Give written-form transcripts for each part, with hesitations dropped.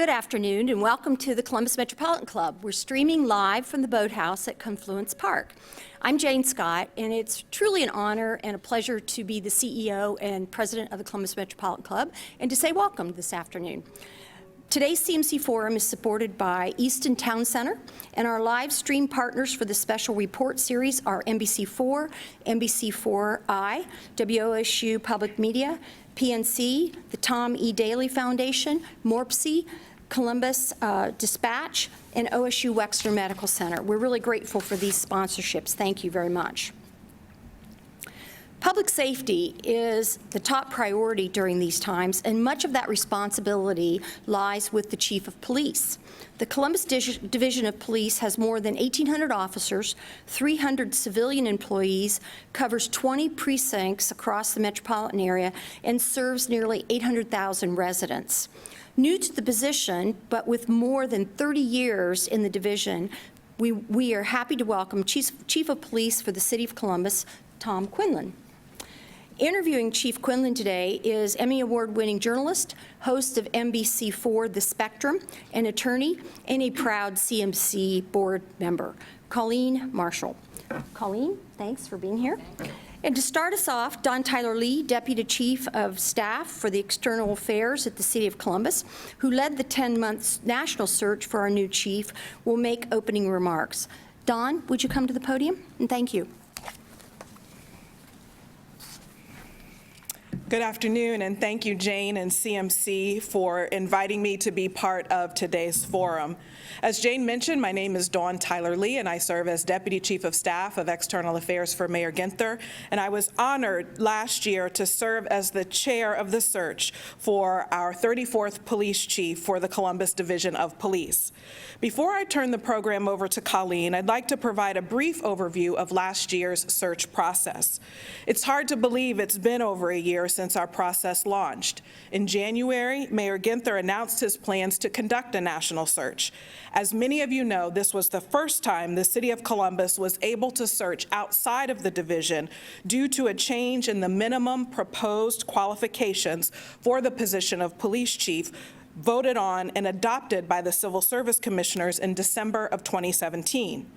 Good afternoon and welcome to the Columbus Metropolitan Club. We're streaming live from the Boathouse at Confluence Park. I'm Jane Scott, and it's truly an honor and a pleasure to be the CEO and President of the Columbus Metropolitan Club and to say welcome this afternoon. Today's CMC Forum is supported by Easton Town Center, and our live stream partners for the special report series are NBC4, NBC4i, WOSU Public Media, PNC, the Tom E. Daly Foundation, MORPC, Columbus Dispatch, and OSU Wexner Medical Center. We're really grateful for these sponsorships. Thank you very much. Public safety is the top priority during these times, and much of that responsibility lies with the Chief of Police. The Columbus Division of Police has more than 1,800 officers, 300 civilian employees, covers 20 precincts across the metropolitan area, and serves nearly 800,000 residents. New to the position, but with more than 30 years in the division, we are happy to welcome Chief of Police for the City of Columbus, Tom Quinlan. Interviewing Chief Quinlan today is Emmy Award-winning journalist, host of NBC4 The Spectrum, an attorney, and a proud CMC board member, Colleen Marshall. Colleen, thanks for being here. And to start us off, Don Tyler Lee, Deputy Chief of Staff for the External Affairs at the City of Columbus, who led the 10-month national search for our new chief, will make opening remarks. Don, would you come to the podium? And thank you. Good afternoon, and thank you, Jane and CMC, for inviting me to be part of today's forum. As Jane mentioned, my name is Dawn Tyler Lee, and I serve as Deputy Chief of Staff of External Affairs for Mayor Ginther, and I was honored last year to serve as the chair of the search for our 34th Police Chief for the Columbus Division of Police. Before I turn the program over to Colleen, I'd like to provide a brief overview of last year's search process. It's hard to believe it's been over a year since our process launched. In January, Mayor Ginther announced his plans to conduct a national search. As many of you know, this was the first time the City of Columbus was able to search outside of the division due to a change in the minimum proposed qualifications for the position of police chief voted on and adopted by the Civil Service Commissioners in December of 2017.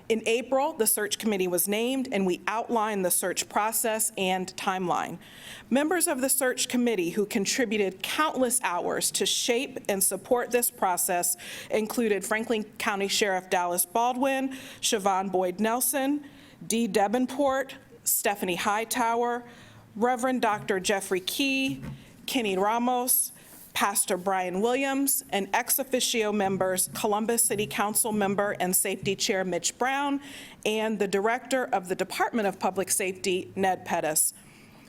In April, the search committee was named, and we outlined the search process and timeline. Members of the search committee who contributed countless hours to shape and support this process included Franklin County Sheriff Dallas Baldwin, Siobhan Boyd Nelson, Dee Davenport, Stephanie Hightower, Reverend Dr. Jeffrey Key, Kenny Ramos, Pastor Brian Williams, and ex officio members, Columbus City Council member and Safety Chair Mitch Brown, and the Director of the Department of Public Safety, Ned Pettis.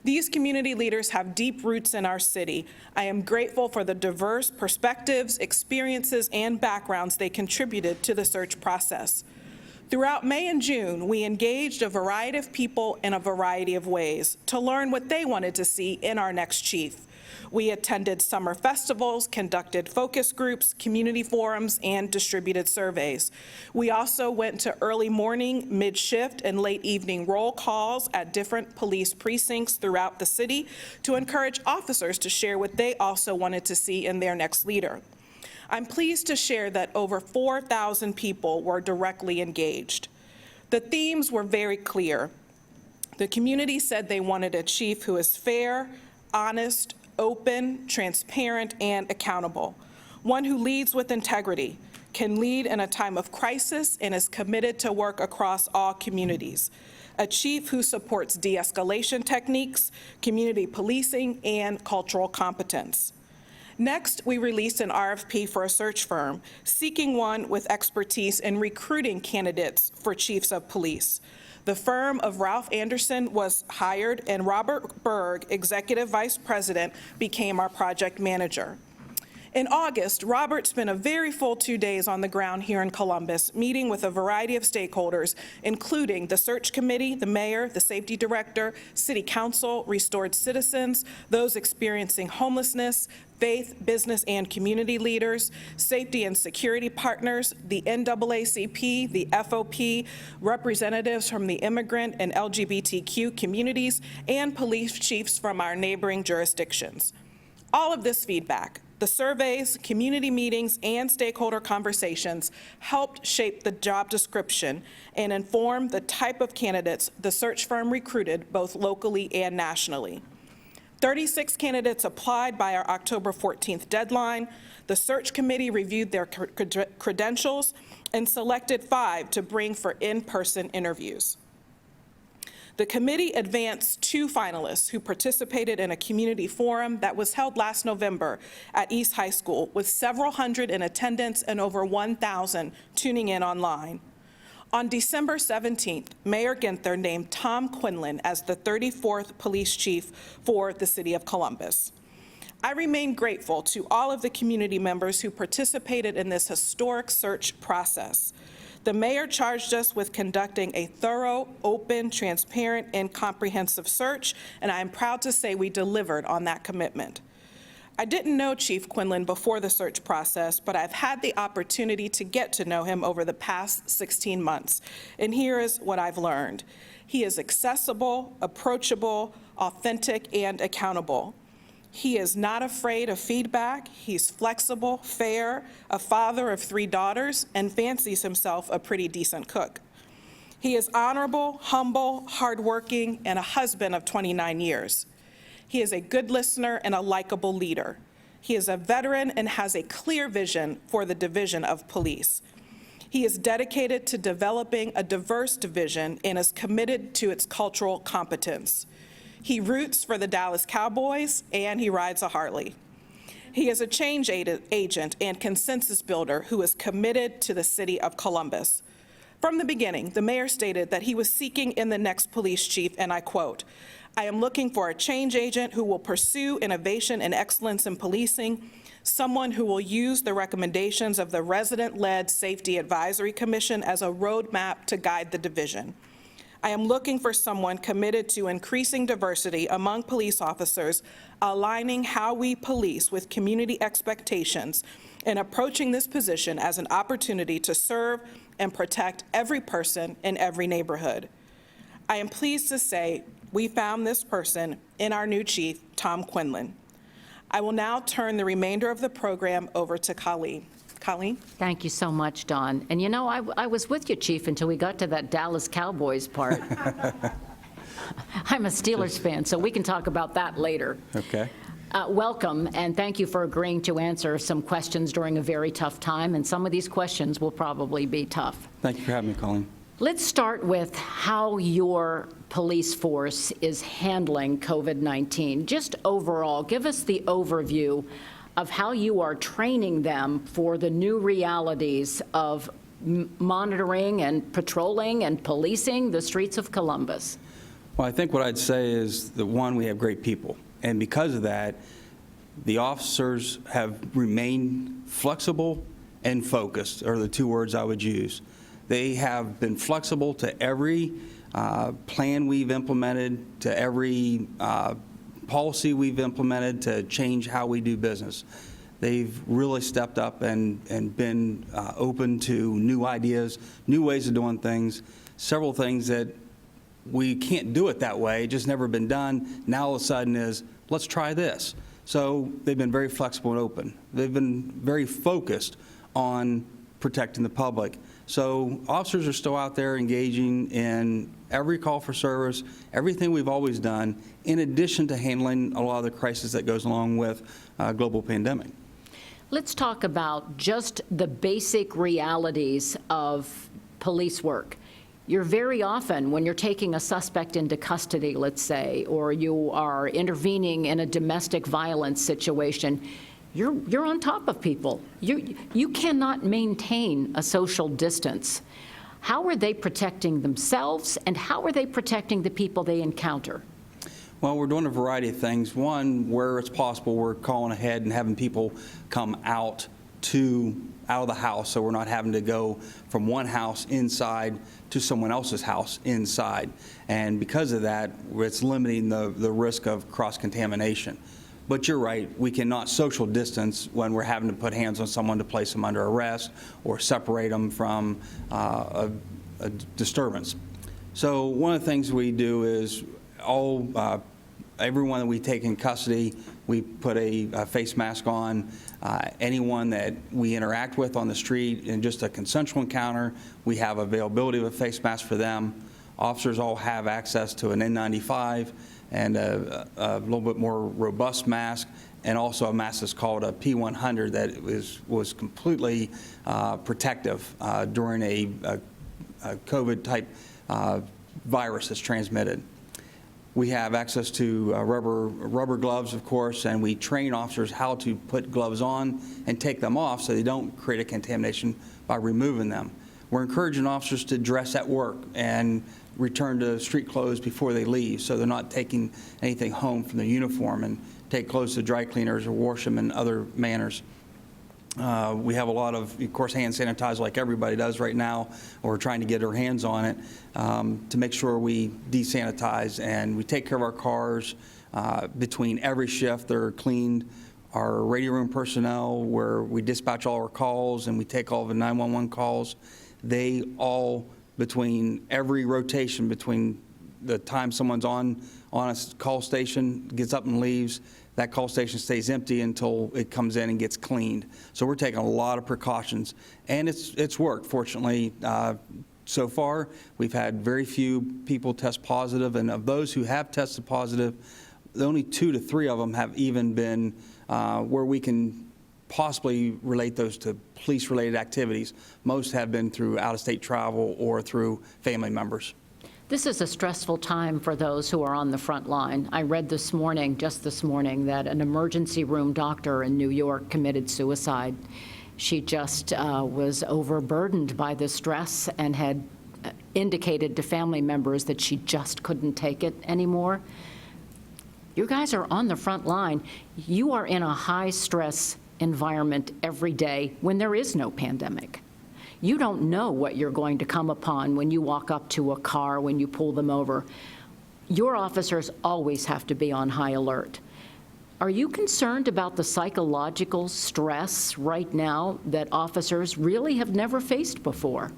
These community leaders have deep roots in our city. I am grateful for the diverse perspectives, experiences, and backgrounds they contributed to the search process. Throughout May and June, we engaged a variety of people in a variety of ways to learn what they wanted to see in our next chief. We attended summer festivals, conducted focus groups, community forums, and distributed surveys. We also went to early morning, mid-shift, and late evening roll calls at different police precincts throughout the city to encourage officers to share what they also wanted to see in their next leader. I'm pleased to share that over 4,000 people were directly engaged. The themes were very clear. The community said they wanted a chief who is fair, honest, open, transparent, and accountable. One who leads with integrity, can lead in a time of crisis, and is committed to work across all communities. A chief who supports de-escalation techniques, community policing, and cultural competence. Next, we released an RFP for a search firm, seeking one with expertise in recruiting candidates for chiefs of police. The firm of Ralph Anderson was hired, and Robert Berg, Executive Vice President, became our project manager. In August, Robert spent a very full 2 days on the ground here in Columbus, meeting with a variety of stakeholders, including the search committee, the mayor, the safety director, city council, restored citizens, those experiencing homelessness, faith, business, and community leaders, safety and security partners, the NAACP, the FOP, representatives from the immigrant and LGBTQ communities, and police chiefs from our neighboring jurisdictions. All of this feedback, The surveys, community meetings, and stakeholder conversations helped shape the job description and inform the type of candidates the search firm recruited both locally and nationally. 36 candidates applied by our October 14th deadline. The search committee reviewed their credentials and selected 5 to bring for in-person interviews. The committee advanced 2 finalists who participated in a community forum that was held last November at East High School, with several hundred in attendance and over 1,000 tuning in online. On December 17th, Mayor Ginther named Tom Quinlan as the 34th police chief for the city of Columbus. I remain grateful to all of the community members who participated in this historic search process. The mayor charged us with conducting a thorough, open, transparent, and comprehensive search, and I am proud to say we delivered on that commitment. I didn't know Chief Quinlan before the search process, but I've had the opportunity to get to know him over the past 16 months, and here is what I've learned. He is accessible, approachable, authentic, and accountable. He is not afraid of feedback. He's flexible, fair, a father of 3 daughters, and fancies himself a pretty decent cook. He is honorable, humble, hardworking, and a husband of 29 years. He is a good listener and a likable leader. He is a veteran and has a clear vision for the division of police. He is dedicated to developing a diverse division and is committed to its cultural competence. He roots for the Dallas Cowboys, and he rides a Harley. He is a change agent and consensus builder who is committed to the city of Columbus. From the beginning, the mayor stated that he was seeking in the next police chief, and I quote, "I am looking for a change agent who will pursue innovation and excellence in policing, someone who will use the recommendations of the resident-led Safety Advisory Commission as a roadmap to guide the division. I am looking for someone committed to increasing diversity among police officers, aligning how we police with community expectations, and approaching this position as an opportunity to serve and protect every person in every neighborhood. I am pleased to say we found this person in our new chief, Tom Quinlan. I will now turn the remainder of the program over to Colleen. Colleen? Thank you so much, Dawn. And you know, I was with you, Chief, until we got to that Dallas Cowboys part. I'm a Steelers fan, so we can talk about that later. Okay. Welcome, and thank you for agreeing to answer some questions during a very tough time, and some of these questions will probably be tough. Thank you for having me, Colleen. Let's start with how your police force is handling COVID-19. Just overall, give us the overview of how you are training them for the new realities of monitoring and patrolling and policing the streets of Columbus. Well, I think what I'd say is that, one, we have great people. And because of that, the officers have remained flexible and focused, are the 2 words I would use. They have been flexible to every plan we've implemented, to every policy we've implemented to change how we do business. They've really stepped up and been open to new ideas, new ways of doing things, several things that we can't do it that way, just never been done. Now all of a sudden is, let's try this. So they've been very flexible and open. They've been very focused on protecting the public. So officers are still out there engaging in every call for service, everything we've always done, in addition to handling a lot of the crisis that goes along with a global pandemic. Let's talk about just the basic realities of police work. You're very often, when you're taking a suspect into custody, let's say, or you are intervening in a domestic violence situation, you're on top of people. You cannot maintain a social distance. How are they protecting themselves, and how are they protecting the people they encounter? Well, we're doing a variety of things. One, where it's possible, we're calling ahead and having people come out of the house, so we're not having to go from one house inside to someone else's house inside. And because of that, it's limiting the risk of cross-contamination. But you're right, we cannot social distance when we're having to put hands on someone to place them under arrest or separate them from a disturbance. So one of the things we do is everyone that we take in custody, We put a face mask on. Anyone that we interact with on the street in just a consensual encounter, we have availability of a face mask for them. Officers all have access to an N95 and a little bit more robust mask, and also a mask that's called a P100 that was completely protective during a COVID-type virus that's transmitted. We have access to rubber gloves, of course, and we train officers how to put gloves on and take them off so they don't create a contamination by removing them. We're encouraging officers to dress at work and return to street clothes before they leave, so they're not taking anything home from their uniform, and take clothes to dry cleaners or wash them in other manners. We have a lot of course, hand sanitizer like everybody does right now, or we're trying to get our hands on it to make sure we desanitize, and we take care of our cars. Between every shift, they're cleaned. Our radio room personnel, where we dispatch all our calls and we take all the 911 calls, they all, between every rotation, between the time someone's on a call station, gets up and leaves, that call station stays empty until it comes in and gets cleaned. So we're taking a lot of precautions, and it's worked, fortunately. So far, we've had very few people test positive, and of those who have tested positive, only 2 to 3 of them have even been where we can possibly relate those to police-related activities. Most have been through out-of-state travel or through family members. This is a stressful time for those who are on the front line. I read this morning, just this morning, that an emergency room doctor in New York committed suicide. She just was overburdened by the stress and had indicated to family members that she just couldn't take it anymore. You guys are on the front line. You are in a high-stress environment every day when there is no pandemic. You don't know what you're going to come upon when you walk up to a car, when you pull them over. Your officers always have to be on high alert. Are you concerned about the psychological stress right now that officers really have never faced before?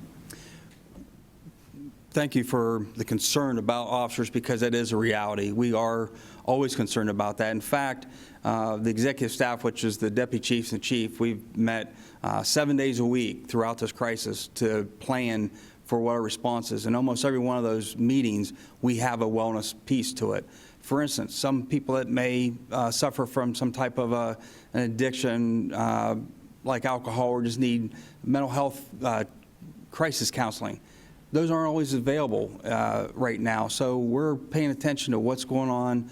Thank you for the concern about officers, because that is a reality. We are always concerned about that. In fact, the executive staff, which is the deputy chiefs and chief, we've met 7 days a week throughout this crisis to plan for what our response is. And almost every one of those meetings, we have a wellness piece to it. For instance, some people that may suffer from some type of an addiction, like alcohol, or just need mental health crisis counseling. Those aren't always available right now, so we're paying attention to what's going on.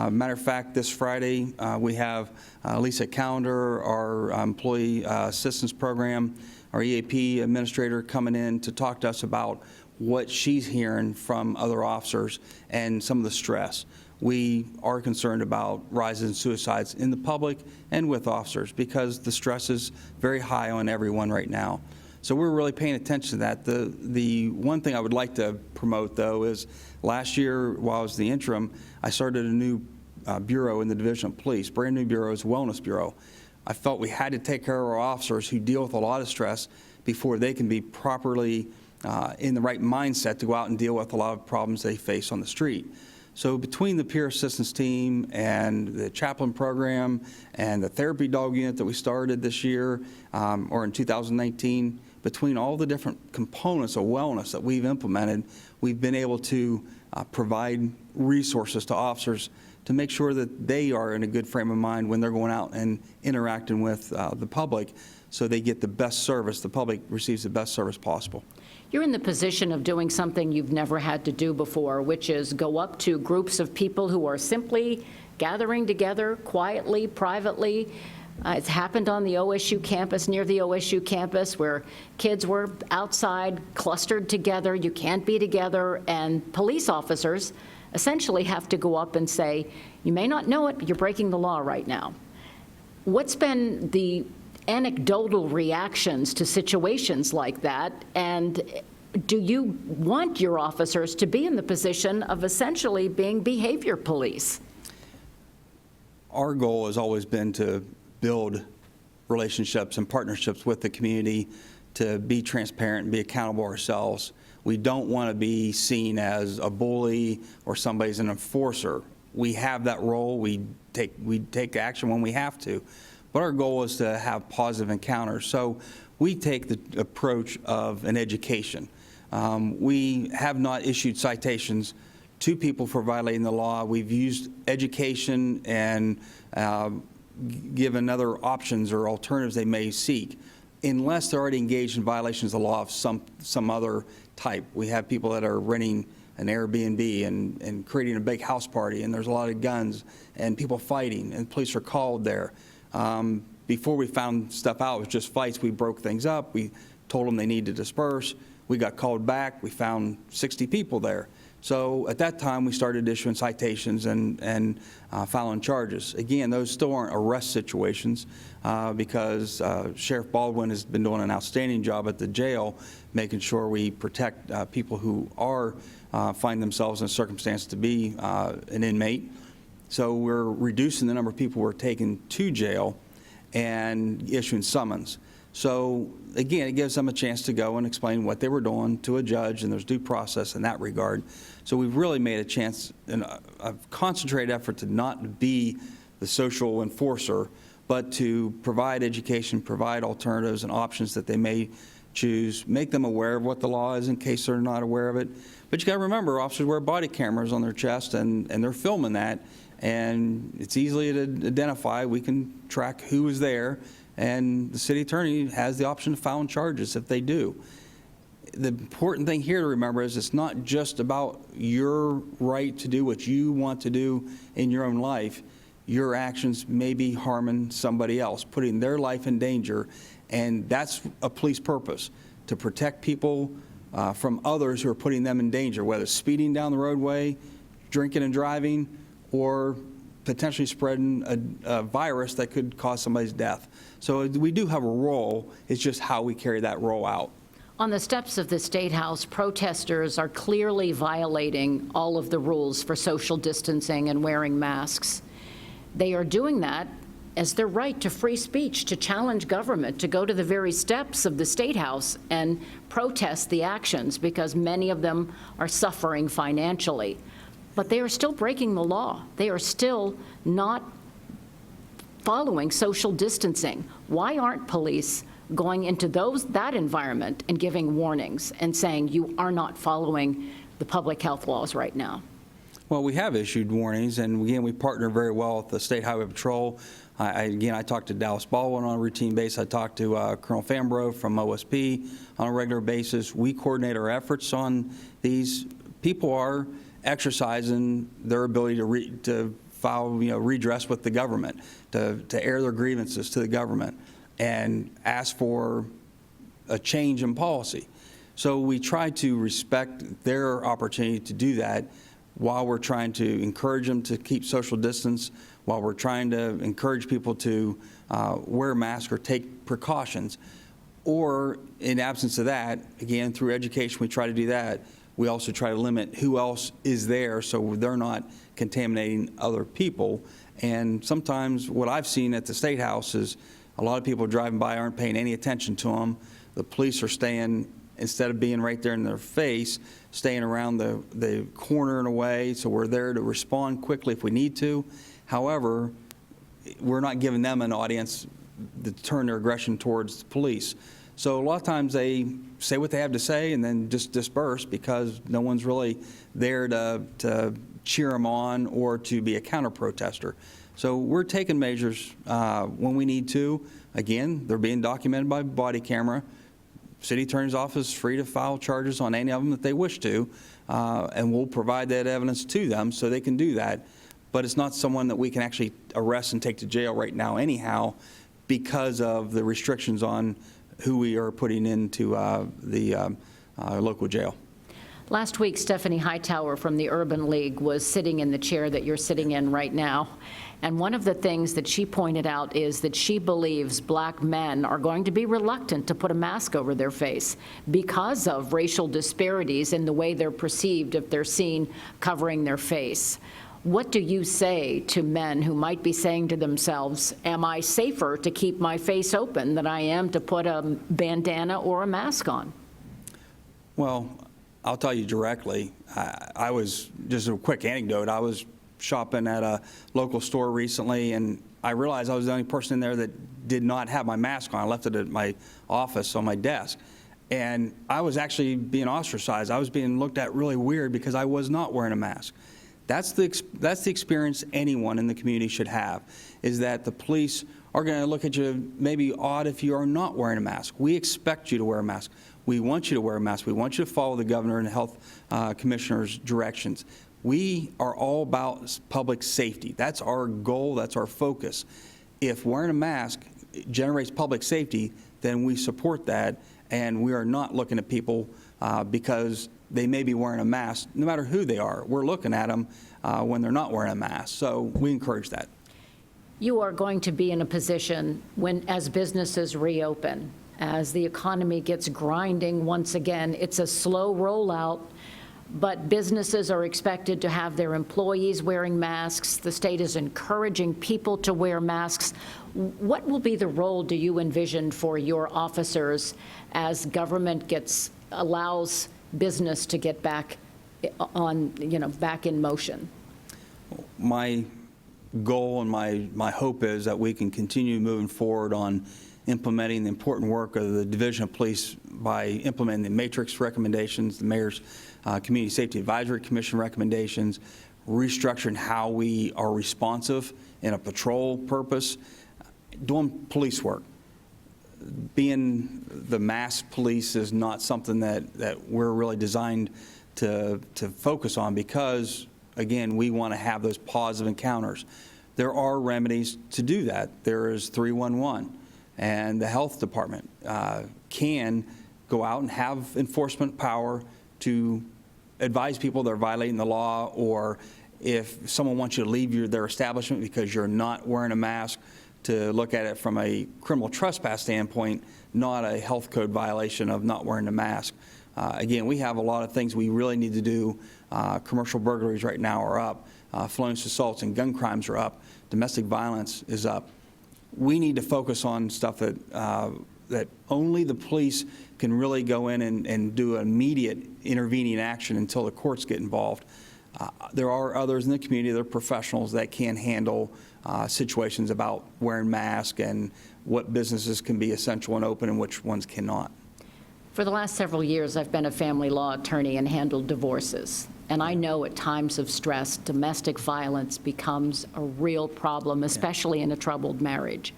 Matter of fact, this Friday, we have Lisa Calendar, our employee assistance program, our EAP administrator, coming in to talk to us about what she's hearing from other officers and some of the stress. We are concerned about rises in suicides in the public and with officers, because the stress is very high on everyone right now. So we're really paying attention to that. The one thing I would like to promote, though, is last year, while I was the interim, I started a new bureau in the Division of Police. Brand new bureau is a wellness bureau. I felt we had to take care of our officers who deal with a lot of stress before they can be properly in the right mindset to go out and deal with a lot of problems they face on the street. So between the peer assistance team and the chaplain program and the therapy dog unit that we started this year, or in 2019, between all the different components of wellness that we've implemented, we've been able to provide resources to officers to make sure that they are in a good frame of mind when they're going out and interacting with the public, so they get the best service, the public receives the best service possible. You're in the position of doing something you've never had to do before, which is go up to groups of people who are simply gathering together quietly, privately. It's happened on the OSU campus, near the OSU campus, where kids were outside, clustered together. You can't be together, and police officers essentially have to go up and say, you may not know it, but you're breaking the law right now. What's been the anecdotal reactions to situations like that, and do you want your officers to be in the position of essentially being behavior police? Our goal has always been to build relationships and partnerships with the community, to be transparent and be accountable ourselves. We don't want to be seen as a bully or somebody's an enforcer. We have that role. We we take action when we have to. But our goal is to have positive encounters. So we take the approach of an education. We have not issued citations to people for violating the law. We've used education and given other options or alternatives they may seek, unless they're already engaged in violations of the law of some other type. We have people that are renting an Airbnb and creating a big house party, and there's a lot of guns and people fighting, and police are called there. Before we found stuff out, it was just fights. We broke things up. We told them they need to disperse. We got called back. We found 60 people there. So at that time, we started issuing citations and filing charges. Again, those still aren't arrest situations because Sheriff Baldwin has been doing an outstanding job at the jail, making sure we protect people who are find themselves in a circumstance to be an inmate. So we're reducing the number of people we're taking to jail and issuing summons. So again, it gives them a chance to go and explain what they were doing to a judge, and there's due process in that regard. So we've really made a chance and a concentrated effort to not be the social enforcer, but to provide education, provide alternatives and options that they may choose, make them aware of what the law is in case they're not aware of it. But you got to remember, officers wear body cameras on their chest, and they're filming that, and it's easily to identify. We can track who is there, and the city attorney has the option of filing charges if they do. The important thing here to remember is it's not just about your right to do what you want to do in your own life. Your actions may be harming somebody else, putting their life in danger, and that's a police purpose, to protect people from others who are putting them in danger, whether speeding down the roadway, drinking and driving, or potentially spreading a virus that could cause somebody's death. So we do have a role. It's just how we carry that role out. On the steps of the State House, protesters are clearly violating all of the rules for social distancing and wearing masks. They are doing that as their right to free speech, to challenge government, to go to the very steps of the State House and protest the actions, because many of them are suffering financially. But they are still breaking the law. They are still not following social distancing. Why aren't police going into that environment and giving warnings and saying you are not following the public health laws right now? Well, we have issued warnings, and again, we partner very well with the State Highway Patrol. I talk to Dallas Baldwin on a routine basis. I talk to Colonel Fambro from OSP on a regular basis. We coordinate our efforts on these. People are exercising their ability to file, redress with the government, to air their grievances to the government and ask for a change in policy. So we try to respect their opportunity to do that while we're trying to encourage them to keep social distance, while we're trying to encourage people to wear masks or take precautions. Or in absence of that, again, through education, we try to do that. We also try to limit who else is there so they're not contaminating other people. And sometimes what I've seen at the State House is a lot of people driving by aren't paying any attention to them. The police are staying, instead of being right there in their face, staying around the corner and away, so we're there to respond quickly if we need to. However, we're not giving them an audience to turn their aggression towards the police. So a lot of times they say what they have to say and then just disperse because no one's really there to cheer them on or to be a counter-protester. So we're taking measures when we need to. Again, they're being documented by body camera. City Attorney's Office is free to file charges on any of them that they wish to, and we'll provide that evidence to them so they can do that. But it's not someone that we can actually arrest and take to jail right now anyhow because of the restrictions on who we are putting into the local jail. Last week, Stephanie Hightower from the Urban League was sitting in the chair that you're sitting in right now. And one of the things that she pointed out is that she believes black men are going to be reluctant to put a mask over their face because of racial disparities in the way they're perceived if they're seen covering their face. What do you say to men who might be saying to themselves, am I safer to keep my face open than I am to put a bandana or a mask on? Well, I'll tell you directly, I was, just a quick anecdote, I was shopping at a local store recently, and I realized I was the only person in there that did not have my mask on. I left it at my office on my desk. And I was actually being ostracized. I was being looked at really weird because I was not wearing a mask. That's the experience anyone in the community should have, is that the police are going to look at you maybe odd if you are not wearing a mask. We expect you to wear a mask. We want you to wear a mask. We want you to follow the governor and the health commissioner's directions. We are all about public safety. That's our goal. That's our focus. If wearing a mask generates public safety, then we support that, and we are not looking at people because they may be wearing a mask, no matter who they are. We're looking at them when they're not wearing a mask. So we encourage that. You are going to be in a position when, as businesses reopen, as the economy gets grinding once again, it's a slow rollout, but businesses are expected to have their employees wearing masks. The state is encouraging people to wear masks. What will be the role, do you envision, for your officers as government allows business to get back back in motion? My goal and my hope is that we can continue moving forward on implementing the important work of the Division of Police by implementing the matrix recommendations, the Mayor's Community Safety Advisory Commission recommendations, restructuring how we are responsive in a patrol purpose, doing police work. Being the mass police is not something that we're really designed to focus on because, again, we want to have those positive encounters. There are remedies to do that. There is 311, and the health department can go out and have enforcement power to advise people they're violating the law, or if someone wants you to leave their establishment because you're not wearing a mask, to look at it from a criminal trespass standpoint, not a health code violation of not wearing a mask. Again, we have a lot of things we really need to do. Commercial burglaries right now are up. Felonious assaults and gun crimes are up. Domestic violence is up. We need to focus on stuff that only the police can really go in and do immediate intervening action until the courts get involved. There are others in the community, they're professionals that can handle situations about wearing masks and what businesses can be essential and open and which ones cannot. For the last several years, I've been a family law attorney and handled divorces. And I know at times of stress, domestic violence becomes a real problem, especially in a troubled marriage.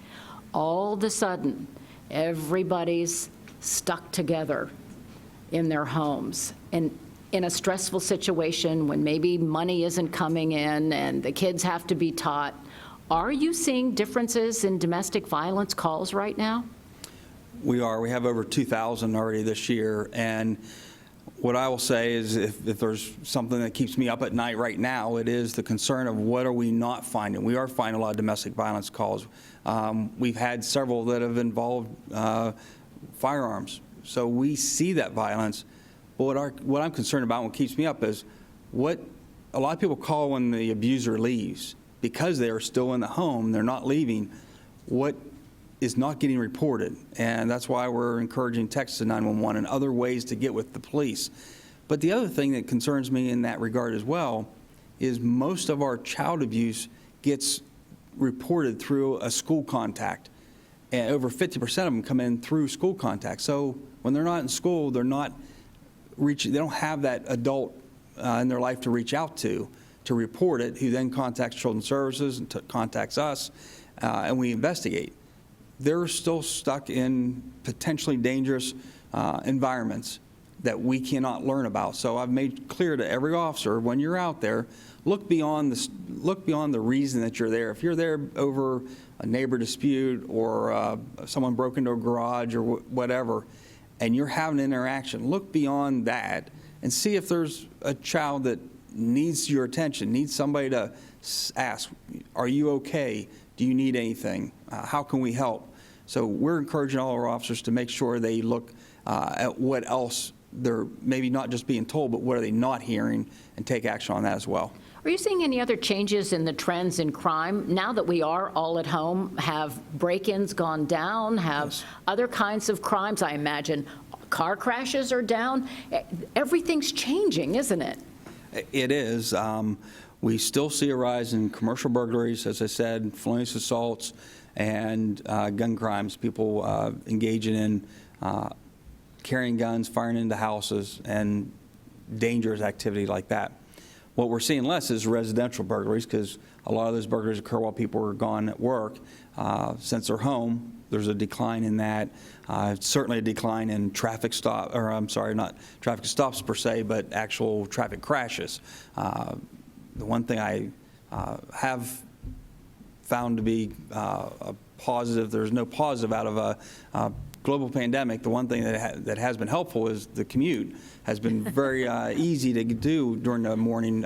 All of a sudden, everybody's stuck together in their homes. And in a stressful situation when maybe money isn't coming in and the kids have to be taught, are you seeing differences in domestic violence calls right now? We are. We have over 2,000 already this year. And what I will say is if there's something that keeps me up at night right now, it is the concern of what are we not finding. We are finding a lot of domestic violence calls. We've had several that have involved firearms. So we see that violence. But what I'm concerned about, what keeps me up, is what a lot of people call when the abuser leaves. Because they are still in the home, they're not leaving, what is not getting reported. And that's why we're encouraging texts to 911 and other ways to get with the police. But the other thing that concerns me in that regard as well is most of our child abuse gets reported through a school contact. And over 50% of them come in through school contact. So when they're not in school, they don't have that adult in their life to reach out to report it, who then contacts Children's Services and contacts us, and we investigate. They're still stuck in potentially dangerous environments that we cannot learn about. So I've made clear to every officer, when you're out there, look beyond the reason that you're there. If you're there over a neighbor dispute or someone broke into a garage or whatever, and you're having an interaction, look beyond that and see if there's a child that needs your attention, needs somebody to ask, are you okay? Do you need anything? How can we help? So we're encouraging all our officers to make sure they look at what else they're maybe not just being told, but what are they not hearing, and take action on that as well. Are you seeing any other changes in the trends in crime? Now that we are all at home, have break-ins gone down? Have other kinds of crimes? I imagine car crashes are down. Everything's changing, isn't it? It is. We still see a rise in commercial burglaries, as I said, felonious assaults, and gun crimes, people engaging in carrying guns, firing into houses, and dangerous activity like that. What we're seeing less is residential burglaries, because a lot of those burglaries occur while people are gone at work. Since they're home, there's a decline in that. Certainly a decline in traffic stop, or I'm sorry, not traffic stops per se, but actual traffic crashes. The one thing I have found to be a positive, there's no positive out of a global pandemic. The one thing that has been helpful is the commute has been very easy to do during the morning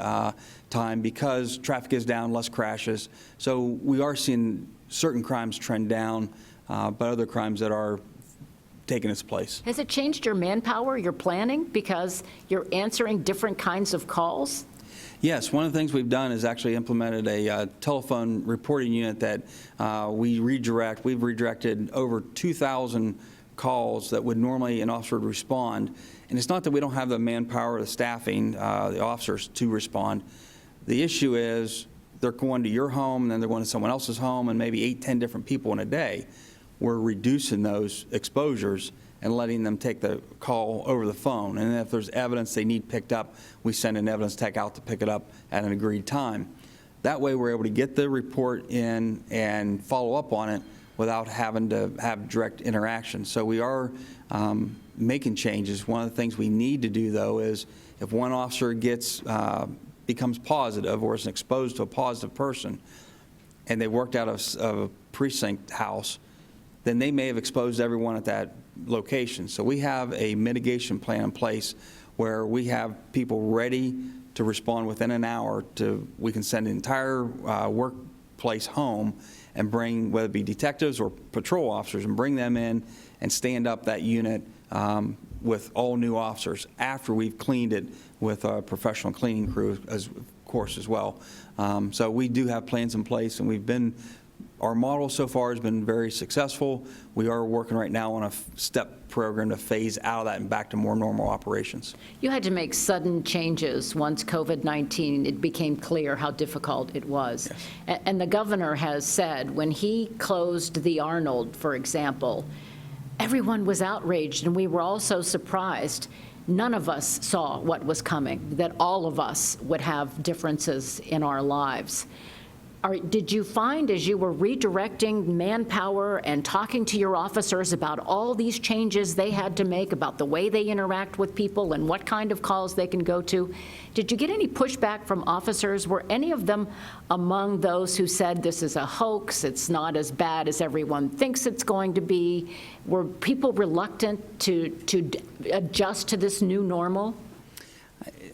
time, because traffic is down, less crashes. So we are seeing certain crimes trend down, but other crimes that are taking its place. Has it changed your manpower, your planning, because you're answering different kinds of calls? Yes, one of the things we've done is actually implemented a telephone reporting unit that we redirect. We've redirected over 2,000 calls that would normally an officer would respond. And it's not that we don't have the manpower, the staffing, the officers to respond. The issue is they're going to your home, and then they're going to someone else's home, and maybe 8, 10 different people in a day. We're reducing those exposures and letting them take the call over the phone. And if there's evidence they need picked up, we send an evidence tech out to pick it up at an agreed time. That way we're able to get the report in and follow up on it without having to have direct interaction. So we are making changes. One of the things we need to do, though, is if one officer becomes positive or is exposed to a positive person, and they worked out of a precinct house, then they may have exposed everyone at that location. So we have a mitigation plan in place where we have people ready to respond within an hour. We can send the entire workplace home and bring, whether it be detectives or patrol officers, and bring them in and stand up that unit with all new officers after we've cleaned it with a professional cleaning crew, of course, as well. So we do have plans in place, and our model so far has been very successful. We are working right now on a step program to phase out of that and back to more normal operations. You had to make sudden changes once COVID-19, it became clear how difficult it was. Yes. And the governor has said when he closed the Arnold, for example, everyone was outraged, and we were all so surprised. None of us saw what was coming, that all of us would have differences in our lives. Did you find, as you were redirecting manpower and talking to your officers about all these changes they had to make, about the way they interact with people and what kind of calls they can go to, did you get any pushback from officers? Were any of them among those who said this is a hoax, it's not as bad as everyone thinks it's going to be? Were people reluctant to adjust to this new normal?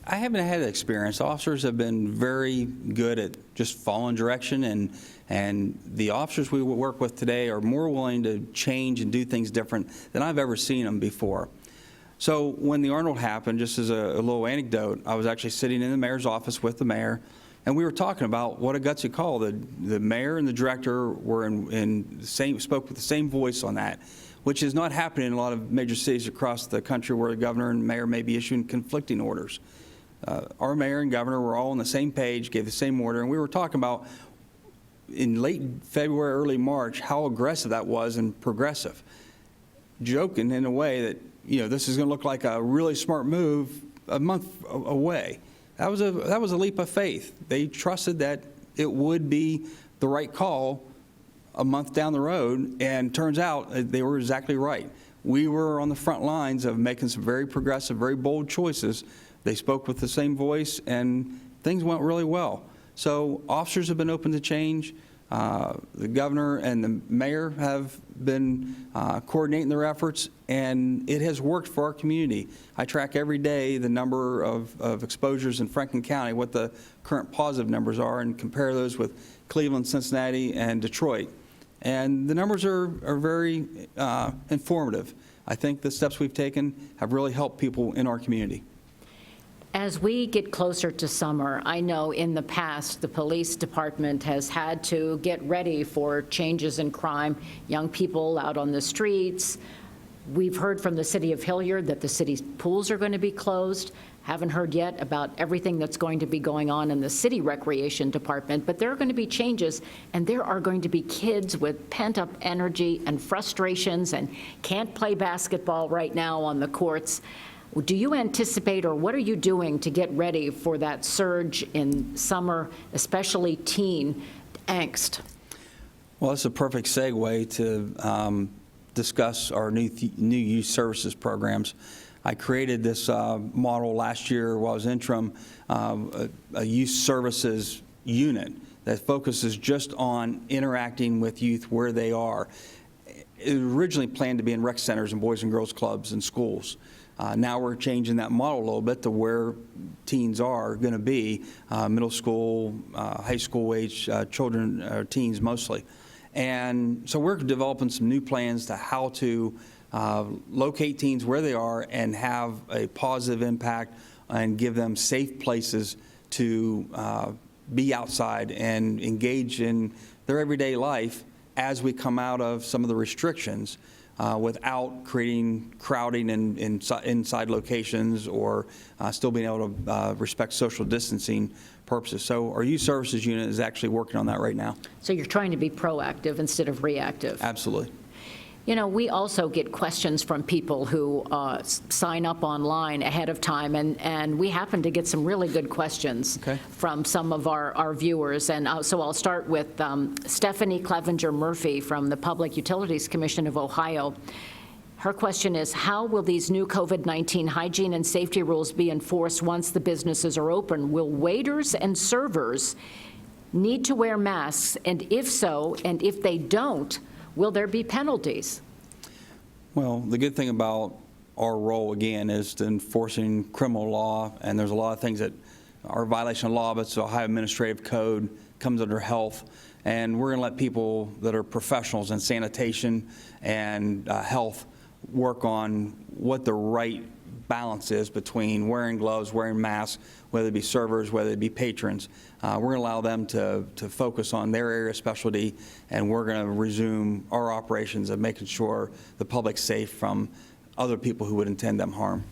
I haven't had that experience. Officers have been very good at just following direction, and the officers we work with today are more willing to change and do things different than I've ever seen them before. So when the Arnold happened, just as a little anecdote, I was actually sitting in the mayor's office with the mayor, and we were talking about what a gutsy call. The mayor and the director were spoke with the same voice on that, which is not happening in a lot of major cities across the country where the governor and mayor may be issuing conflicting orders. Our mayor and governor were all on the same page, gave the same order, and we were talking about in late February, early March, how aggressive that was and progressive, joking in a way that, this is going to look like a really smart move a month away. That was a leap of faith. They trusted that it would be the right call a month down the road, and turns out they were exactly right. We were on the front lines of making some very progressive, very bold choices. They spoke with the same voice, and things went really well. So officers have been open to change. The governor and the mayor have been coordinating their efforts, and it has worked for our community. I track every day the number of exposures in Franklin County, what the current positive numbers are, and compare those with Cleveland, Cincinnati, and Detroit. And the numbers are very informative. I think the steps we've taken have really helped people in our community. As we get closer to summer, I know in the past the police department has had to get ready for changes in crime, young people out on the streets. We've heard from the city of Hilliard that the city's pools are going to be closed. Haven't heard yet about everything that's going to be going on in the city recreation department, but there are going to be changes, and there are going to be kids with pent-up energy and frustrations and can't play basketball right now on the courts. Do you anticipate, or what are you doing to get ready for that surge in summer, especially teen angst? Well, it's a perfect segue to discuss our new youth services programs. I created this model last year while I was interim, a youth services unit that focuses just on interacting with youth where they are. It was originally planned to be in rec centers and boys and girls clubs and schools. Now we're changing that model a little bit to where teens are going to be, middle school, high school age children, teens mostly. And so we're developing some new plans to how to locate teens where they are and have a positive impact and give them safe places to be outside and engage in their everyday life as we come out of some of the restrictions without creating crowding in inside locations or still being able to respect social distancing purposes. So our youth services unit is actually working on that right now. So you're trying to be proactive instead of reactive. Absolutely. You know, we also get questions from people who sign up online ahead of time, and we happen to get some really good questions from some of our viewers. And so I'll start with Stephanie Clevenger Murphy from the Public Utilities Commission of Ohio. Her question is, how will these new COVID-19 hygiene and safety rules be enforced once the businesses are open? Will waiters and servers need to wear masks? And if so, and if they don't, will there be penalties? Well, the good thing about our role, again, is to enforcing criminal law, and there's a lot of things that are a violation of law, but the Ohio Administrative Code comes under health, and we're going to let people that are professionals in sanitation and health work on what the right balance is between wearing gloves, wearing masks, whether it be servers, whether it be patrons. We're going to allow them to focus on their area of specialty, and we're going to resume our operations of making sure the public's safe from other people who would intend them harm.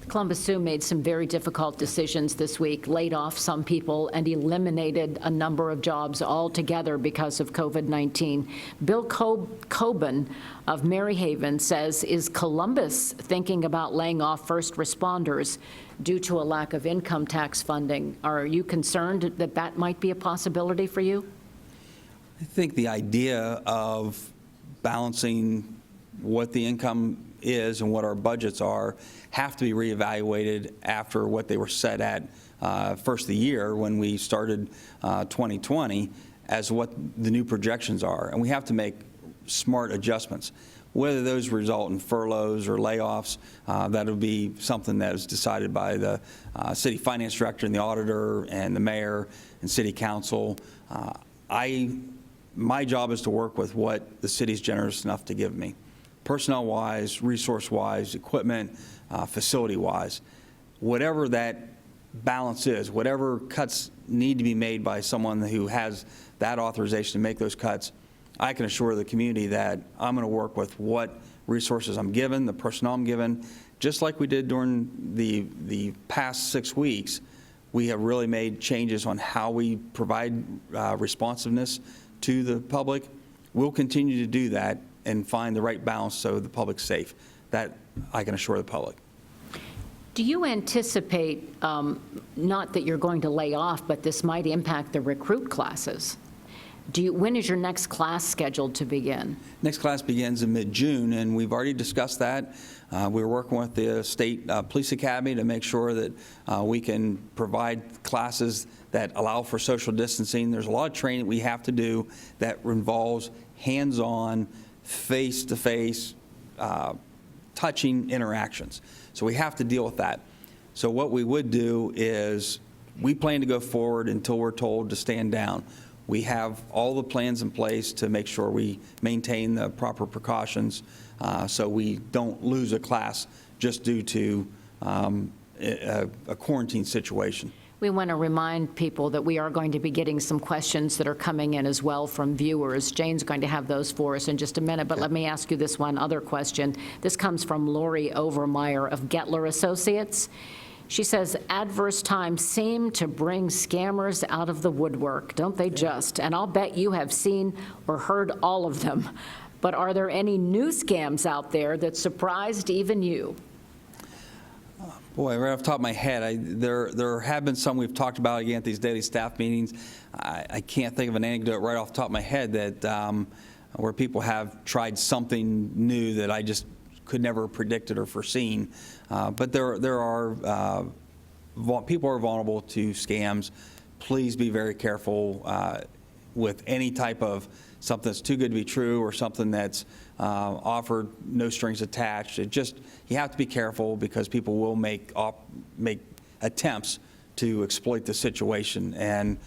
Columbus Zoo made some very difficult decisions this week, laid off some people and eliminated a number of jobs altogether because of COVID-19. Bill Coben of Maryhaven says, is Columbus thinking about laying off first responders due to a lack of income tax funding? Are you concerned that that might be a possibility for you? I think the idea of balancing what the income is and what our budgets are have to be reevaluated after what they were set at first of the year when we started 2020 as what the new projections are. And we have to make smart adjustments. Whether those result in furloughs or layoffs, that'll be something that is decided by the city finance director and the auditor and the mayor and city council. My job is to work with what the city's generous enough to give me. Personnel-wise, resource-wise, equipment, facility-wise. Whatever that balance is, whatever cuts need to be made by someone who has that authorization to make those cuts, I can assure the community that I'm going to work with what resources I'm given, the personnel I'm given. Just like we did during the past 6 weeks, we have really made changes on how we provide responsiveness to the public. We'll continue to do that and find the right balance so the public's safe. That I can assure the public. Do you anticipate, not that you're going to lay off, but this might impact the recruit classes? When is your next class scheduled to begin? Next class begins in mid-June, and we've already discussed that. We're working with the State Police Academy to make sure that we can provide classes that allow for social distancing. There's a lot of training we have to do that involves hands-on, face-to-face, touching interactions. So we have to deal with that. So what we would do is we plan to go forward until we're told to stand down. We have all the plans in place to make sure we maintain the proper precautions so we don't lose a class just due to a quarantine situation. We want to remind people that we are going to be getting some questions that are coming in as well from viewers. Jane's going to have those for us in just a minute, but let me ask you this one other question. This comes from Lori Overmeyer of Gettler Associates. She says, adverse times seem to bring scammers out of the woodwork, don't they just? And I'll bet you have seen or heard all of them. But are there any new scams out there that surprised even you? Boy, right off the top of my head, there have been some we've talked about again at these daily staff meetings. I can't think of an anecdote right off the top of my head that where people have tried something new that I just could never have predicted or foreseen. But there are people are vulnerable to scams. Please be very careful with any type of something that's too good to be true or something that's offered no strings attached. You have to be careful because people will make attempts to exploit the situation. And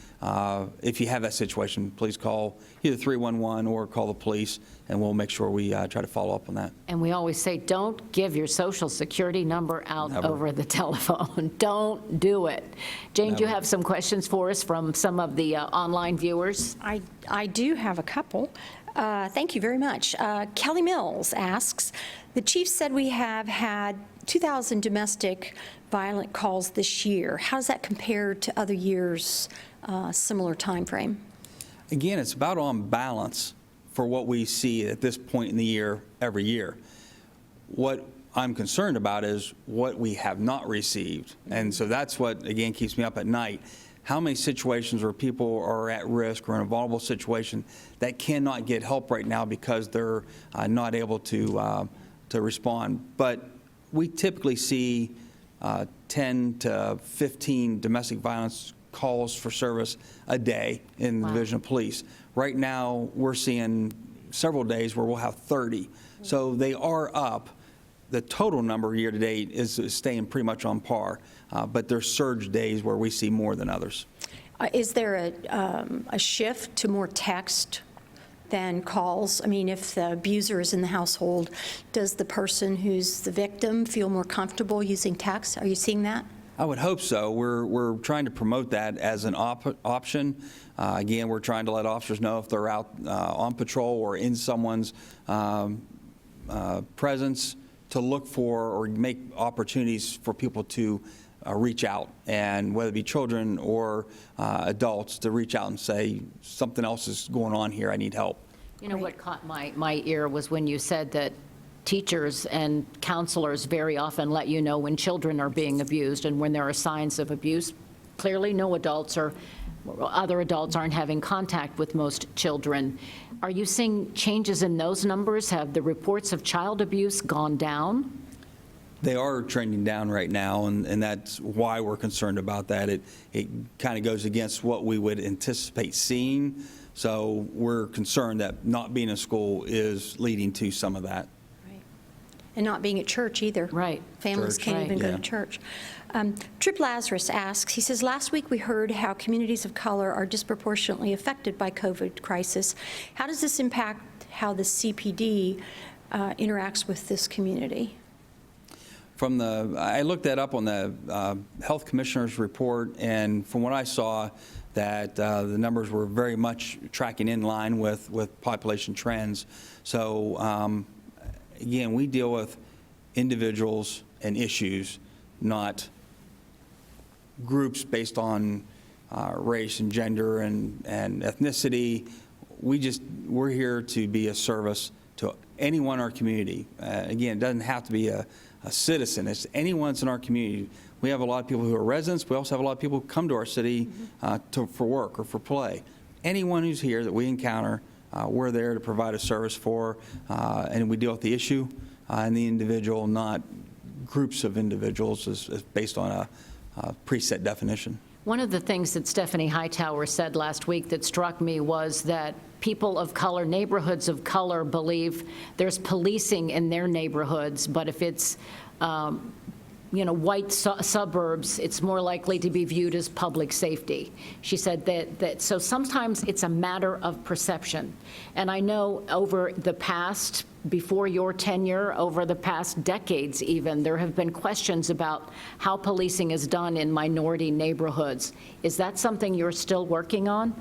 if you have that situation, please call either 311 or call the police, and we'll make sure we try to follow up on that. And we always say, don't give your Social Security number out Never. over the telephone. Don't do it. Jane, do you Never. have some questions for us from some of the online viewers? I do have a couple. Thank you very much. Kelly Mills asks, the chief said we have had 2,000 domestic violent calls this year. How does that compare to other years, similar time frame? Again, it's about on balance for what we see at this point in the year every year. What I'm concerned about is what we have not received. And so that's what, again, keeps me up at night. How many situations where people are at risk or in a vulnerable situation that cannot get help right now because they're not able to respond. But we typically see 10 to 15 domestic violence calls for service a day in the Division of Police. Right now, we're seeing several days where we'll have 30. So they are up. The total number year to date is staying pretty much on par, but there's surge days where we see more than others. Is there a shift to more text than calls? I mean, if the abuser is in the household, does the person who's the victim feel more comfortable using text? Are you seeing that? I would hope so. We're trying to promote that as an option. Again, we're trying to let officers know if they're out on patrol or in someone's presence to look for or make opportunities for people to reach out, and whether it be children or adults, to reach out and say, something else is going on here, I need help. You know, what caught my ear was when you said that teachers and counselors very often let you know when children are being abused and when there are signs of abuse. Clearly, no adults or other adults aren't having contact with most children. Are you seeing changes in those numbers? Have the reports of child abuse gone down? They are trending down right now, and that's why we're concerned about that. It kind of goes against what we would anticipate seeing, so we're concerned that not being in school is leading to some of that. Right. And not being at church either. Right. Families Church. can't Right. even go Yeah. to church. Trip Lazarus asks, he says, last week we heard how communities of color are disproportionately affected by COVID crisis. How does this impact how the CPD interacts with this community? I looked that up on the Health Commissioner's report, and from what I saw, that the numbers were very much tracking in line with population trends. So again, we deal with individuals and issues, not groups based on race and gender and ethnicity. We're here to be a service to anyone in our community. Again, it doesn't have to be a citizen. It's anyone that's in our community. We have a lot of people who are residents. We also have a lot of people who come to our city for work or for play. Anyone who's here that we encounter, we're there to provide a service for, and we deal with the issue and the individual, not groups of individuals as based on a preset definition. One of the things that Stephanie Hightower said last week that struck me was that people of color, neighborhoods of color, believe there's policing in their neighborhoods, but if it's white suburbs, it's more likely to be viewed as public safety. She said that so sometimes it's a matter of perception. And I know over the past, before your tenure, over the past decades even, there have been questions about how policing is done in minority neighborhoods. Is that something you're still working on?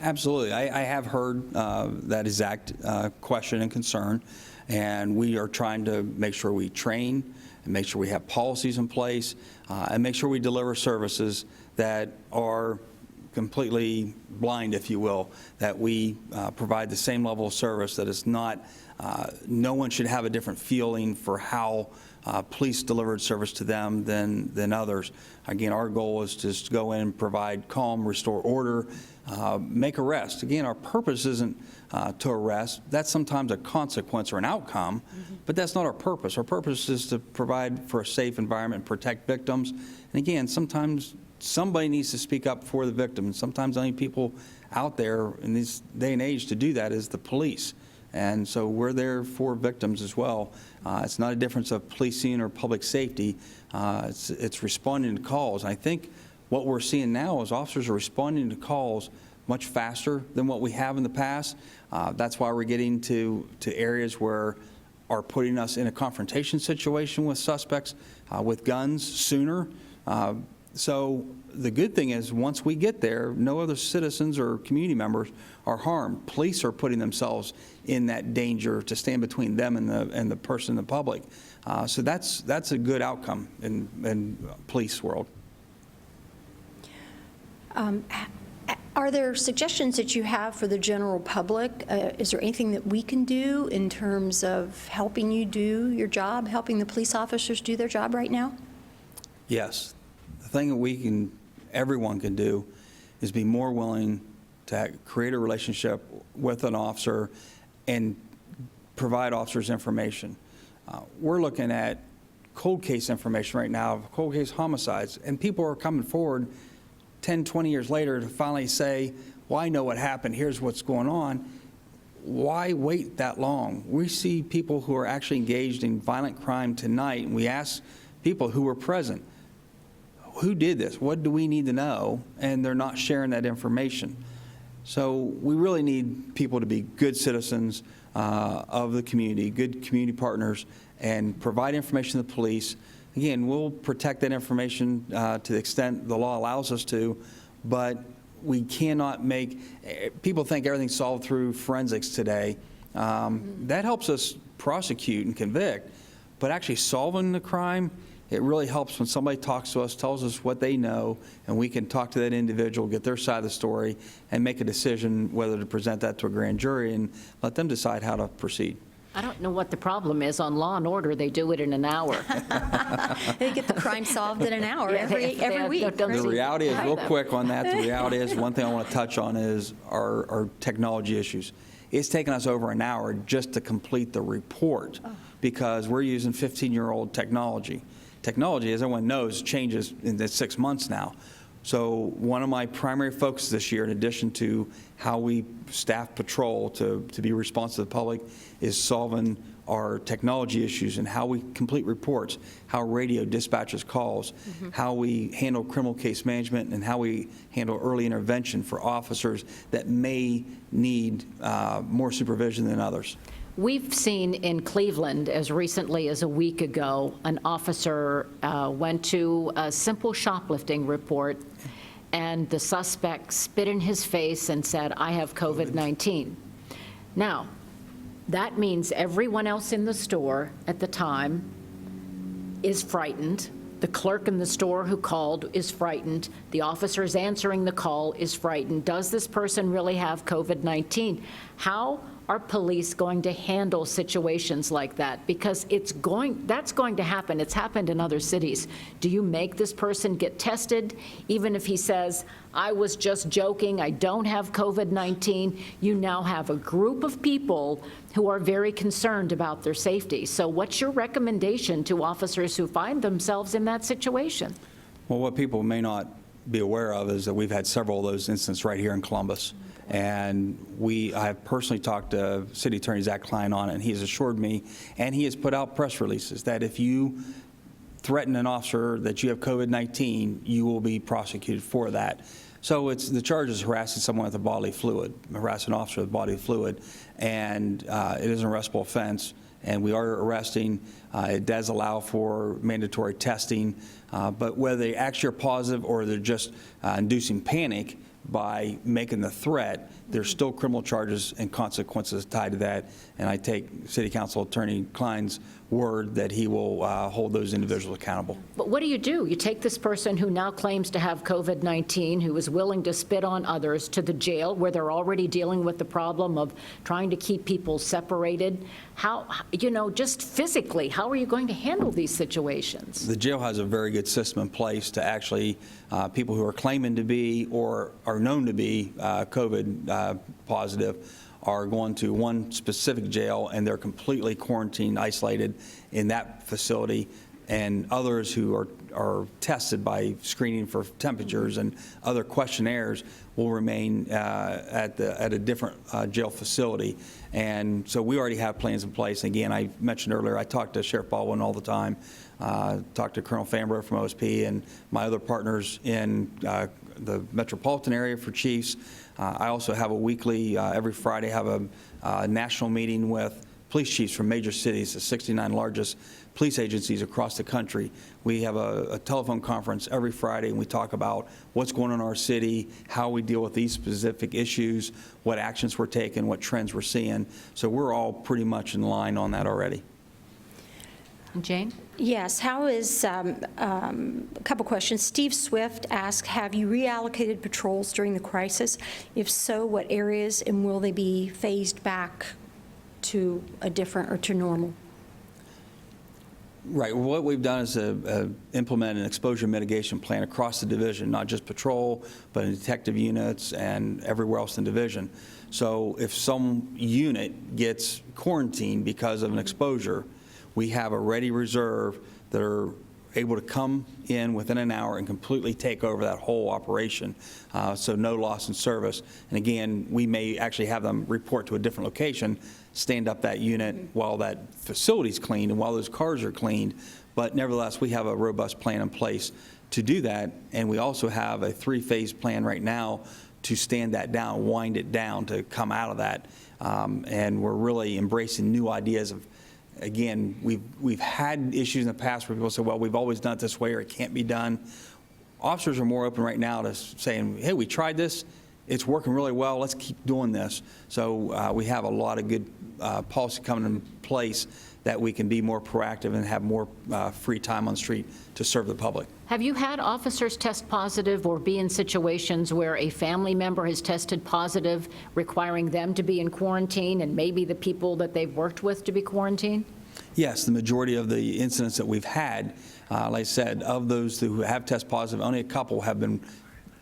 Absolutely. I have heard that exact question and concern, and we are trying to make sure we train and make sure we have policies in place, and make sure we deliver services that are completely blind, if you will, that we provide the same level of service, that it's not, no one should have a different feeling for how police delivered service to them than others. Again, our goal is just to go in and provide calm, restore order, make arrests. Again, our purpose isn't to arrest. That's sometimes a consequence or an outcome, but that's not our purpose. Our purpose is to provide for a safe environment, protect victims. And again, sometimes somebody needs to speak up for the victim. And sometimes the only people out there in this day and age to do that is the police. And so we're there for victims as well. It's not a difference of policing or public safety. It's responding to calls. And I think what we're seeing now is officers are responding to calls much faster than what we have in the past. That's why we're getting to areas where are putting us in a confrontation situation with suspects with guns sooner. So the good thing is once we get there, no other citizens or community members are harmed. Police are putting themselves in that danger to stand between them and the person in the public. So that's a good outcome in police world. Are there suggestions that you have for the general public? Is there anything that we can do in terms of helping you do your job, helping the police officers do their job right now? Yes. The thing that everyone can do is be more willing to create a relationship with an officer and provide officers information. We're looking at cold case information right now, of cold case homicides, and people are coming forward 10, 20 years later to finally say, well, I know what happened, here's what's going on. Why wait that long? We see people who are actually engaged in violent crime tonight, and we ask people who were present, who did this? What do we need to know? And they're not sharing that information. So we really need people to be good citizens of the community, good community partners, and provide information to the police. Again, we'll protect that information to the extent the law allows us to, but we cannot people think everything's solved through forensics today. That helps us prosecute and convict, but actually solving the crime, it really helps when somebody talks to us, tells us what they know, and we can talk to that individual, get their side of the story, and make a decision whether to present that to a grand jury and let them decide how to proceed. I don't know what the problem is. On Law and Order, they do it in an hour. They get the crime solved in an hour every week. don't right? The reality is, real them. quick on that, the reality is, one thing I want to touch on is our technology issues. It's taken us over an hour just to complete the report because we're using 15-year-old technology. Technology, as everyone knows, changes in the 6 months now. So one of my primary focuses this year, in addition to how we staff patrol to be responsive to the public, is solving our technology issues and how we complete reports, how radio dispatches calls, how we handle criminal case management, and how we handle early intervention for officers that may need more supervision than others. We've seen in Cleveland, as recently as a week ago, an officer went to a simple shoplifting report, and the suspect spit in his face and said, "I have COVID-19." Now, that means everyone else in the store at the time is frightened. The clerk in the store who called is frightened. The officers answering the call is frightened. Does this person really have COVID-19? How are police going to handle situations like that? Because that's going to happen. It's happened in other cities. Do you make this person get tested, even if he says, "I was just joking, I don't have COVID-19"? You now have a group of people who are very concerned about their safety. So what's your recommendation to officers who find themselves in that situation? Well, what people may not be aware of is that we've had several of those incidents right here in Columbus. And I have personally talked to City Attorney Zach Klein on it, and he has assured me, and he has put out press releases, that if you threaten an officer that you have COVID-19, you will be prosecuted for that. So the charge is harassing someone with a bodily fluid, harassing an officer with bodily fluid, and it is an arrestable offense. And we are arresting. It does allow for mandatory testing, but whether they actually are positive or they're just inducing panic by making the threat, there's still criminal charges and consequences tied to that. And I take City Council Attorney Klein's word that he will hold those individuals accountable. But what do? You take this person who now claims to have COVID-19, who is willing to spit on others, to the jail where they're already dealing with the problem of trying to keep people separated. How, just physically, how are you going to handle these situations? The jail has a very good system in place to actually, people who are claiming to be or are known to be COVID positive are going to one specific jail, and they're completely quarantined, isolated in that facility, and others who are tested by screening for temperatures and other questionnaires will remain at a different jail facility. And so we already have plans in place. Again, I mentioned earlier, I talk to Sheriff Baldwin all the time, talk to Colonel Fambro from OSP and my other partners in the metropolitan area for chiefs. I also have a weekly, every Friday, have a national meeting with police chiefs from major cities, the 69 largest police agencies across the country. We have a telephone conference every Friday, and we talk about what's going on in our city, how we deal with these specific issues, what actions we're taking, what trends we're seeing. So we're all pretty much in line on that already. Jane? Yes, how is, a couple questions. Steve Swift asked, have you reallocated patrols during the crisis? If so, what areas, and will they be phased back to a different or to normal? Right. What we've done is implement an exposure mitigation plan across the division, not just patrol, but in detective units and everywhere else in the division. So if some unit gets quarantined because of an exposure, we have a ready reserve that are able to come in within an hour and completely take over that whole operation, so no loss in service. And again, we may actually have them report to a different location, stand up that unit while that facility's cleaned and while those cars are cleaned. But nevertheless, we have a robust plan in place to do that, and we also have a 3-phase plan right now to stand that down, wind it down, to come out of that. And we're really embracing new ideas of, again, we've had issues in the past where people say, well, we've always done it this way or it can't be done. Officers are more open right now to saying, hey, we tried this, it's working really well, let's keep doing this. So we have a lot of good policy coming in place that we can be more proactive and have more free time on the street to serve the public. Have you had officers test positive or be in situations where a family member has tested positive, requiring them to be in quarantine and maybe the people that they've worked with to be quarantined? Yes, the majority of the incidents that we've had, like I said, of those who have tested positive, only a couple have been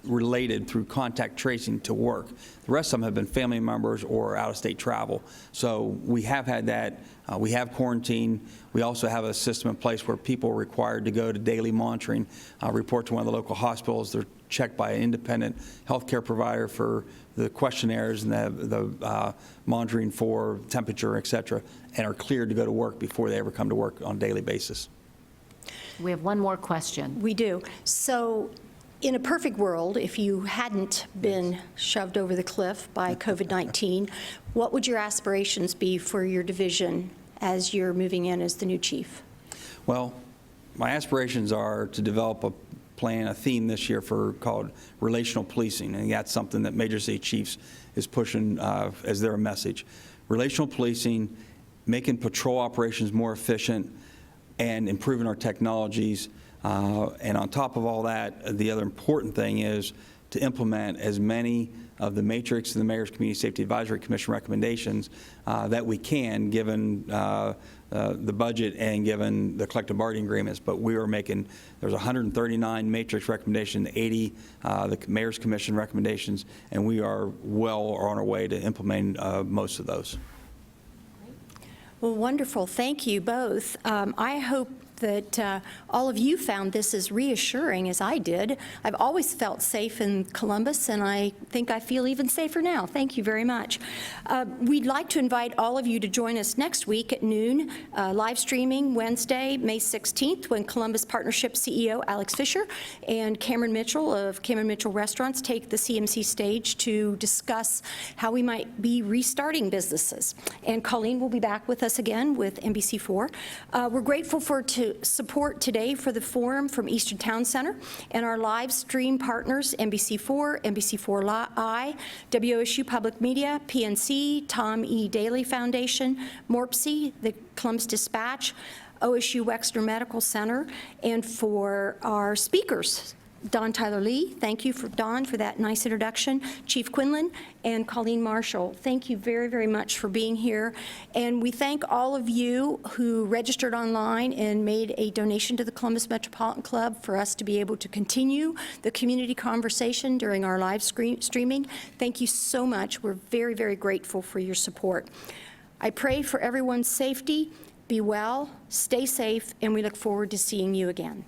related through contact tracing to work. The rest of them have been family members or out-of-state travel. So we have had that. We have quarantine. We also have a system in place where people are required to go to daily monitoring, report to one of the local hospitals. They're checked by an independent healthcare provider for the questionnaires and the monitoring for temperature, et cetera, and are cleared to go to work before they ever come to work on a daily basis. We have one more question. We do. So in a perfect world, if you hadn't been shoved over the cliff by COVID-19, what would your aspirations be for your division as you're moving in as the new chief? Well, my aspirations are to develop a plan, a theme this year called relational policing, and that's something that Major City Chiefs is pushing as their message. Relational policing, making patrol operations more efficient, and improving our technologies. And on top of all that, the other important thing is to implement as many of the matrix and the Mayor's Community Safety Advisory Commission recommendations that we can, given the budget and given the collective bargaining agreements. But we are making, there's 139 matrix recommendations, 80 the Mayor's Commission recommendations, and we are well on our way to implementing most of those. Well, wonderful. Thank you both. I hope that all of you found this as reassuring as I did. I've always felt safe in Columbus, and I think I feel even safer now. Thank you very much. We'd like to invite all of you to join us next week at noon, live streaming Wednesday, May 16th, when Columbus Partnership CEO Alex Fisher and Cameron Mitchell of Cameron Mitchell Restaurants take the CMC stage to discuss how we might be restarting businesses. And Colleen will be back with us again with NBC4. We're grateful support today for the forum from Eastern Town Center and our live stream partners, NBC4, NBC4i, WSU Public Media, PNC, Tom E. Daly Foundation, MORPC, the Columbus Dispatch, OSU Wexner Medical Center, and for our speakers, Don Tyler Lee, thank you, Don, for that nice introduction. Chief Quinlan and Colleen Marshall, thank you very, very much for being here. And we thank all of you who registered online and made a donation to the Columbus Metropolitan Club for us to be able to continue the community conversation during our live streaming. Thank you so much. We're very, very grateful for your support. I pray for everyone's safety. Be well, stay safe, and we look forward to seeing you again.